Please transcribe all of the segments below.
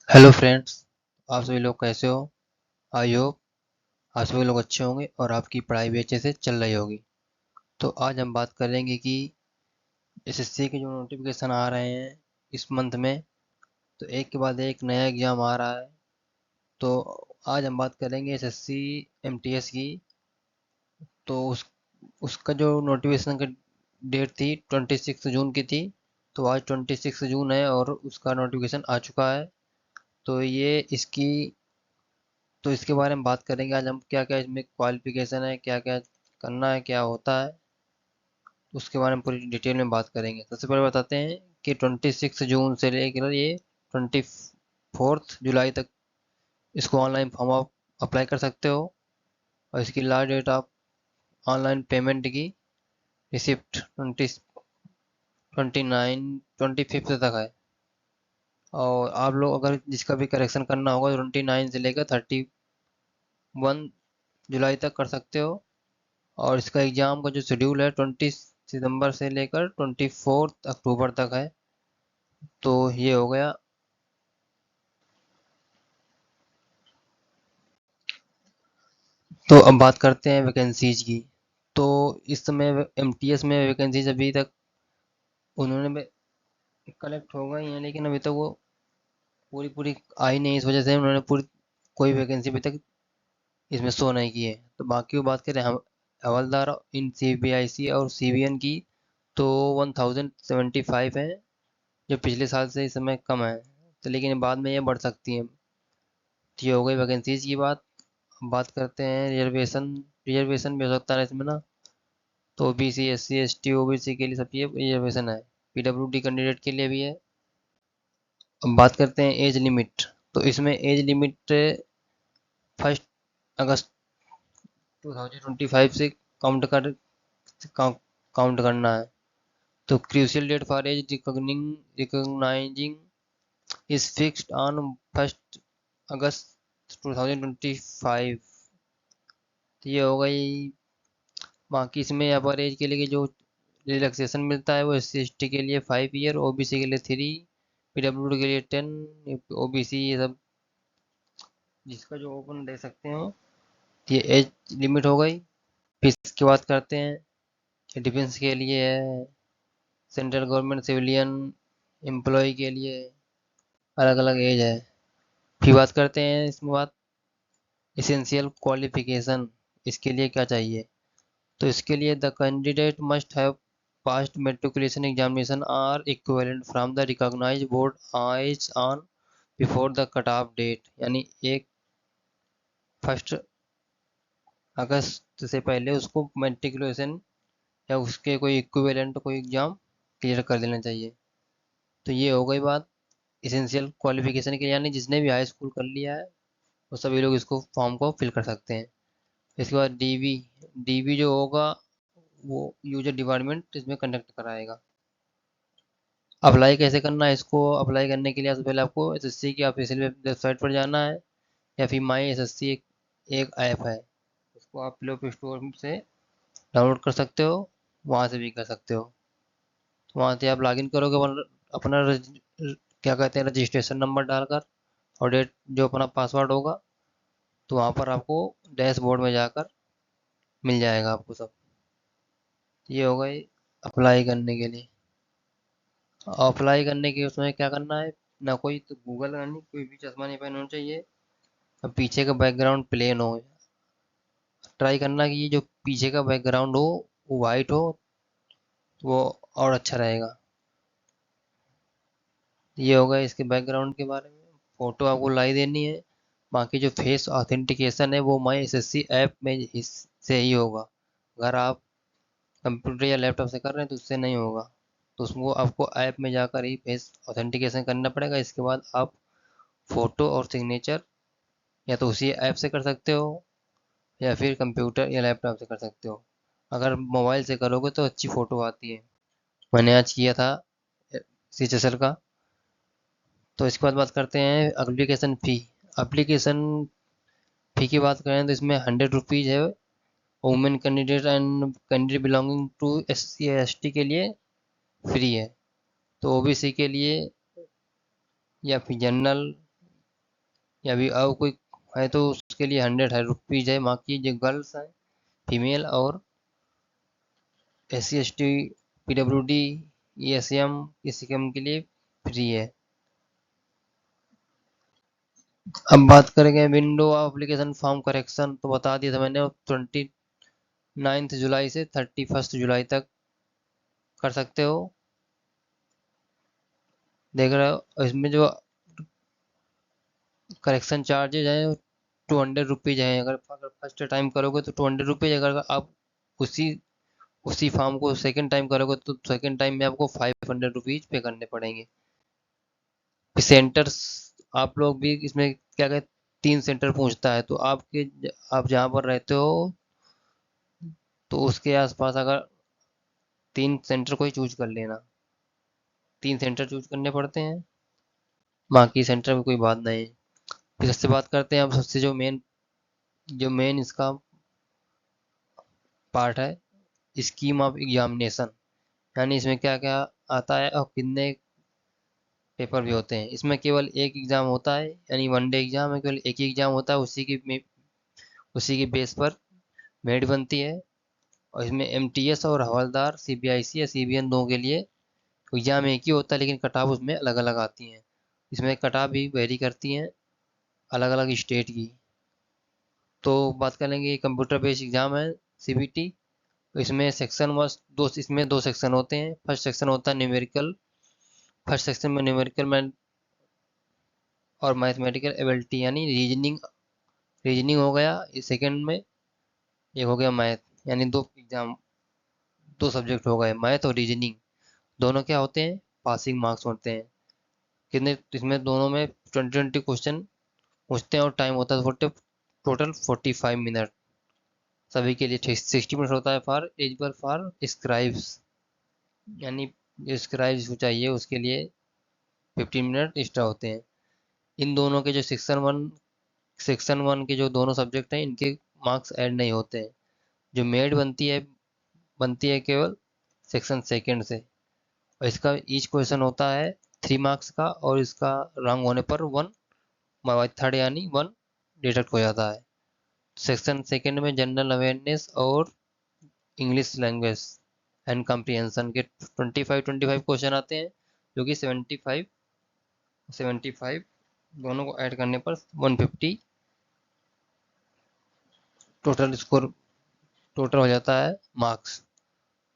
Hello friends. आप सभी लोग कैसे हो? आई होप आप सभी लोग अच्छे होंगे और आपकी पढ़ाई भी अच्छे से चल रही होगी। तो आज हम बात करेंगे कि एसएससी के जो नोटिफिकेशन आ रहे हैं इस मंथ में, तो एक के बाद एक नया एग्ज़ाम आ रहा है। तो आज हम बात करेंगे एसएससी एमटीएस की। तो उसका जो नोटिफिकेशन का डेट थी 26 जून की थी। तो आज 26 जून है और उसका नोटिफिकेशन आ चुका है। तो ये इसकी तो इसके बारे में बात करेंगे आज हम, क्या क्या इसमें क्वालिफिकेशन है, क्या क्या करना है, क्या होता है, उसके बारे में पूरी डिटेल में बात करेंगे। सबसे पहले बताते हैं कि 26 जून से लेकर ये 24 जुलाई तक इसको ऑनलाइन फॉर्म आप अप्लाई कर सकते हो। और इसकी लास्ट डेट आप ऑनलाइन पेमेंट की रिसिप्ट 29 25 तक है। और आप लोग अगर जिसका भी करेक्शन करना होगा 29 से लेकर 31 जुलाई तक कर सकते हो। और इसका एग्ज़ाम का जो शेड्यूल है 20 सितंबर से लेकर 24 अक्टूबर तक है। तो ये हो गया। तो अब बात करते हैं वैकेंसीज की। तो इस समय एमटीएस में वैकेंसीज अभी तक उन्होंने कलेक्ट हो गई हैं, लेकिन अभी तक वो पूरी पूरी आई नहीं। इस वजह से उन्होंने पूरी कोई वैकेंसी अभी तक इसमें शो नहीं की है। तो बाकी वो बात करें हम हवलदार इन सीबीआईसी और सीबीएन की, तो 1075 है, जो पिछले साल से इस समय कम है। तो लेकिन बाद में ये बढ़ सकती हैं। तो ये हो गई वैकेंसीज की बात। अब बात करते हैं रिजर्वेशन। रिजर्वेशन भी हो सकता है इसमें ना। तो ओबीसी एससी एसटी ओबीसी के लिए सब ये रिजर्वेशन है। पीडब्ल्यूडी कैंडिडेट के लिए भी है। अब बात करते हैं एज लिमिट। तो इसमें एज लिमिट 1 अगस्त 2025 से काउंट कर काउंट करना है। तो crucial date for age recognising is fixed on 1 August 2025। तो ये हो गई। बाकी इसमें अपर एज के लिए जो रिलैक्सेशन मिलता है वो एस सी के लिए 5 ईयर, ओबीसी के लिए 3, पीडब्ल्यूडी के लिए 10, ओबीसी ये सब जिसका जो ओपन दे सकते हो। ये एज लिमिट हो गई। फिर इसके बाद करते हैं डिफेंस के लिए है, सेंट्रल गवर्नमेंट सिविलियन एम्प्लॉय के लिए अलग अलग एज है। फिर बात करते हैं इसमें बात इसेंशियल क्वालिफिकेशन, इसके लिए क्या चाहिए। तो इसके लिए the candidate must have passed matriculation examination or equivalent from the recognised board as on before the cut off date, यानी 1 अगस्त से पहले उसको मेट्रिकुलेशन या उसके कोई इक्विवेलेंट कोई एग्जाम क्लियर कर देना चाहिए। तो ये हो गई बात इसेंशियल क्वालिफिकेशन के, यानी जिसने भी हाई स्कूल कर लिया है वो सभी लोग इसको फॉर्म को फिल कर सकते हैं। इसके बाद डीवी। डीवी जो होगा वो यूजर डिपार्टमेंट इसमें कंडक्ट कराएगा। अप्लाई कैसे करना है इसको? अप्लाई करने के लिए सबसे पहले आपको एसएससी की ऑफिशियल वेबसाइट पर जाना है, या फिर माई एसएससी एक ऐप है, उसको आप प्ले स्टोर से डाउनलोड कर सकते हो, वहाँ से भी कर सकते हो। तो वहाँ से आप लॉगिन करोगे अपना क्या कहते हैं रजिस्ट्रेशन नंबर डालकर और डेट जो अपना पासवर्ड होगा, तो वहाँ पर आपको डैशबोर्ड में जाकर मिल जाएगा आपको सब। ये हो गई अप्लाई करने के लिए। अप्लाई करने के उसमें क्या करना है, ना कोई तो गूगल करनी, कोई भी चश्मा नहीं पहनना चाहिए, और पीछे का बैकग्राउंड प्लेन हो। ट्राई करना कि ये जो पीछे का बैकग्राउंड हो वो वाइट हो, तो वो और अच्छा रहेगा। ये होगा इसके बैकग्राउंड के बारे में। फ़ोटो आपको लाई देनी है। बाकी जो फेस ऑथेंटिकेशन है वो माई एसएससी ऐप में से ही होगा। अगर आप कंप्यूटर या लैपटॉप से कर रहे हैं तो उससे नहीं होगा। तो उसको आपको ऐप में जाकर ही फेस ऑथेंटिकेशन करना पड़ेगा। इसके बाद आप फ़ोटो और सिग्नेचर या तो उसी ऐप से कर सकते हो, या फिर कंप्यूटर या लैपटॉप से कर सकते हो। अगर मोबाइल से करोगे तो अच्छी फ़ोटो आती है। मैंने आज किया था सीएचएसएल का। तो इसके बाद बात करते हैं एप्लीकेशन फ़ी। एप्लीकेशन फ़ी की बात करें तो इसमें 100 रुपीज़ है women candidate and candidate belonging to S C S T के लिए फ्री है। तो ओबीसी के लिए या फिर जनरल या अभी और कोई है तो उसके लिए 100 रुपीज़ है। बाकी जो गर्ल्स हैं, फीमेल और SC ST PWD ESM इसी कम के लिए फ्री है। अब बात करेंगे विंडो एप्लीकेशन फॉर्म करेक्शन, तो बता दिया था मैंने, 29 जुलाई से 31 जुलाई तक कर सकते हो। देख रहे हो इसमें जो करेक्शन चार्जेज हैं 200 रुपीज़ हैं। अगर फर्स्ट टाइम करोगे तो 200 रुपीज़, अगर आप उसी उसी फॉर्म को सेकंड टाइम करोगे तो सेकंड टाइम में आपको 500 रुपीज़ पे करने पड़ेंगे। सेंटर्स आप लोग भी इसमें क्या कहते, 3 सेंटर पूछता है, तो आप जहाँ पर रहते हो तो उसके आसपास अगर 3 सेंटर को ही चूज कर लेना। 3 सेंटर चूज करने पड़ते हैं, बाकी सेंटर में कोई बात नहीं है। फिर इससे बात करते हैं अब सबसे जो मेन इसका पार्ट है, स्कीम ऑफ एग्जामिनेशन, यानी इसमें क्या क्या आता है और कितने पेपर भी होते हैं। इसमें केवल एक एग्ज़ाम होता है, यानी वनडे एग्ज़ाम है, केवल एक ही एग्ज़ाम होता है, उसी की बेस पर मेरिट बनती है। और इसमें MTS और हवलदार CBIC या CBN दोनों के लिए एग्ज़ाम एक ही होता है, लेकिन कट ऑफ उसमें अलग अलग आती हैं। इसमें कट ऑफ भी वेरी करती हैं अलग अलग स्टेट की। तो बात करेंगे कंप्यूटर बेस्ड एग्ज़ाम है, CBT। इसमें दो सेक्शन होते हैं। फर्स्ट सेक्शन होता है न्यूमेरिकल। फर्स्ट सेक्शन में न्यूमेरिकल में और मैथमेटिकल एबिलिटी यानी रीजनिंग रीजनिंग हो गया। इस सेकंड में एक हो गया मैथ, यानी दो सब्जेक्ट हो गए, मैथ और रीजनिंग। दोनों क्या होते हैं, पासिंग मार्क्स होते हैं। कितने इसमें दोनों में 20-20 क्वेश्चन पूछते हैं और टाइम होता है टोटल 45 मिनट। सभी के लिए 60 मिनट होता है फॉर एलिजिबल फॉर स्क्राइब्स, यानी जो स्क्राइब्स को चाहिए उसके लिए 15 मिनट एक्स्ट्रा होते हैं। इन दोनों के जो सेक्शन वन के जो दोनों सब्जेक्ट हैं इनके मार्क्स ऐड नहीं होते हैं। जो मेड बनती है केवल सेक्शन सेकंड से, और इसका ईच क्वेश्चन होता है 3 मार्क्स का, और इसका रॉन्ग होने पर 1/3 यानी 1 डिडक्ट हो जाता है। सेक्शन सेकंड में जनरल अवेयरनेस और इंग्लिश लैंग्वेज एंड कम्प्रीहेंशन के 25 क्वेश्चन आते हैं, जो कि 75 दोनों को ऐड करने पर 150 टोटल स्कोर टोटल हो जाता है मार्क्स।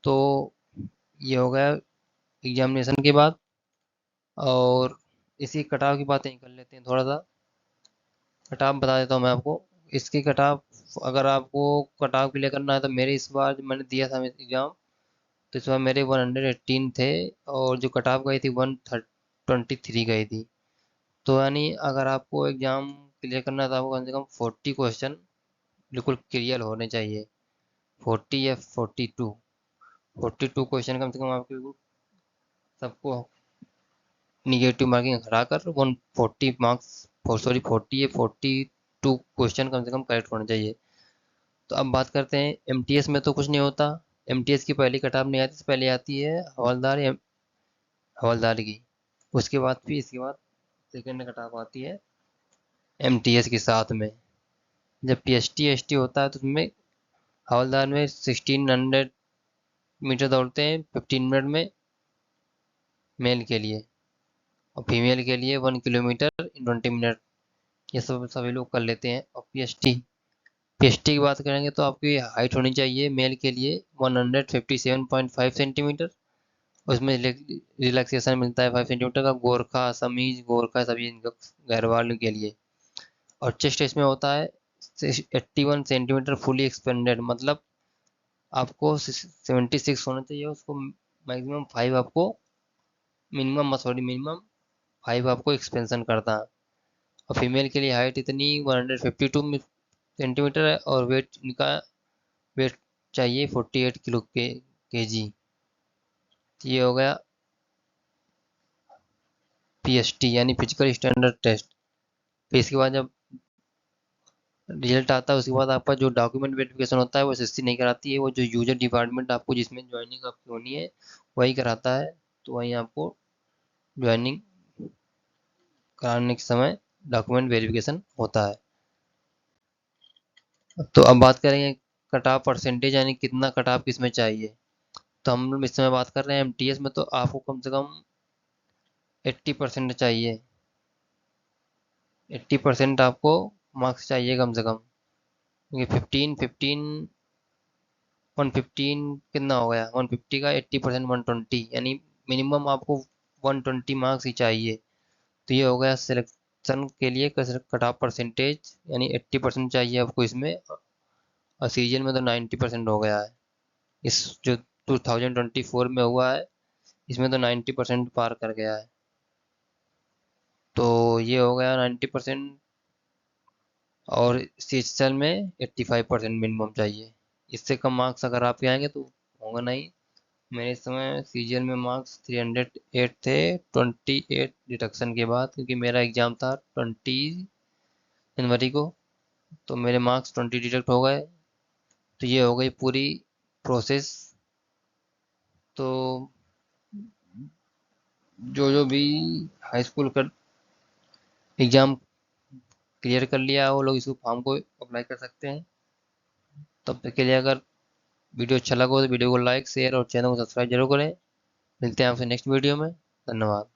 तो ये हो गया एग्जामिनेशन के बाद। और इसी कटाव की बातें कर लेते हैं थोड़ा सा। कटाव बता देता हूँ मैं आपको। इसकी कटाव, अगर आपको कटाव क्लियर करना है तो मेरे इस बार जब मैंने दिया था एग्ज़ाम, तो इस बार मेरे 118 थे, और जो कटाव गई थी 123 गई थी। तो यानी अगर आपको एग्ज़ाम क्लियर करना है तो आपको कम से कम 40 क्वेश्चन बिल्कुल क्लियर होने चाहिए। 40 या 42 क्वेश्चन कम से कम आपके बिल्कुल सबको निगेटिव मार्किंग हटाकर 140 मार्क्स, सॉरी 40 या 42 क्वेश्चन कम से कम करेक्ट होने चाहिए। तो अब बात करते हैं MTS में तो कुछ नहीं होता। MTS की पहली कटाप नहीं आती, पहले आती है हवलदार की। उसके बाद फिर इसके बाद सेकेंड कटाप आती है MTS के साथ में। जब PST ST होता है तो उसमें हवलदार में 1600 मीटर दौड़ते हैं 15 मिनट में मेल के लिए, और फीमेल के लिए 1 किलोमीटर इन 20 मिनट। ये सब सभी लोग कर लेते हैं। और PST की बात करेंगे तो आपकी हाइट होनी चाहिए मेल के लिए 157.5 सेंटीमीटर। उसमें रिलैक्सेशन मिलता है 5 सेंटीमीटर का, गोरखा समीज गोरखा सभी इनका गैरवाल के लिए। और चेस्ट इसमें होता है 81 सेंटीमीटर फुली एक्सपेंडेड, मतलब आपको 76 होना चाहिए उसको। मैक्सिमम 5 आपको, मिनिमम 5 आपको एक्सपेंशन करता है। और फीमेल के लिए हाइट इतनी 152 सेंटीमीटर है, और वेट चाहिए 48 kg। ये हो गया PST यानी फिजिकल स्टैंडर्ड टेस्ट। फिर इसके बाद जब रिजल्ट आता है उसके बाद आपका जो डॉक्यूमेंट वेरिफिकेशन होता है वो SSC नहीं कराती है, वो जो यूजर डिपार्टमेंट आपको जिसमें ज्वाइनिंग आपकी होनी है वही कराता है। तो वहीं आपको ज्वाइनिंग कराने के समय डॉक्यूमेंट वेरिफिकेशन होता है। तो अब बात करेंगे कट ऑफ परसेंटेज, यानी कितना कट ऑफ किस में चाहिए। तो हम इस समय बात कर रहे हैं एमटीएस में, तो आपको कम से कम 80% चाहिए। 80% आपको मार्क्स चाहिए कम से कम, क्योंकि 115 कितना हो गया, 150 का 80%, 120, यानी मिनिमम आपको 120 मार्क्स ही चाहिए। तो ये हो गया सिलेक्शन के लिए कट ऑफ परसेंटेज, यानी 80% चाहिए आपको इसमें। और सीजन में तो 90% हो गया है, इस जो 2024 में हुआ है इसमें तो 90% पार कर गया है। तो ये हो गया 90%। और सीजन में 85% मिनिमम चाहिए। इससे कम मार्क्स अगर आपके आएंगे तो होगा नहीं। मेरे समय सीजन में मार्क्स 308 थे, 28 डिडक्शन के बाद, क्योंकि मेरा एग्ज़ाम था 20 जनवरी को। तो मेरे मार्क्स 20 डिडक्ट हो गए। तो ये हो गई पूरी प्रोसेस। तो जो जो भी हाई स्कूल का एग्ज़ाम क्लियर कर लिया वो लोग इस फॉर्म को अप्लाई कर सकते हैं। तब तक के लिए अगर वीडियो अच्छा लगा हो तो वीडियो को लाइक शेयर और चैनल को सब्सक्राइब जरूर करें। मिलते हैं आपसे नेक्स्ट वीडियो में। धन्यवाद।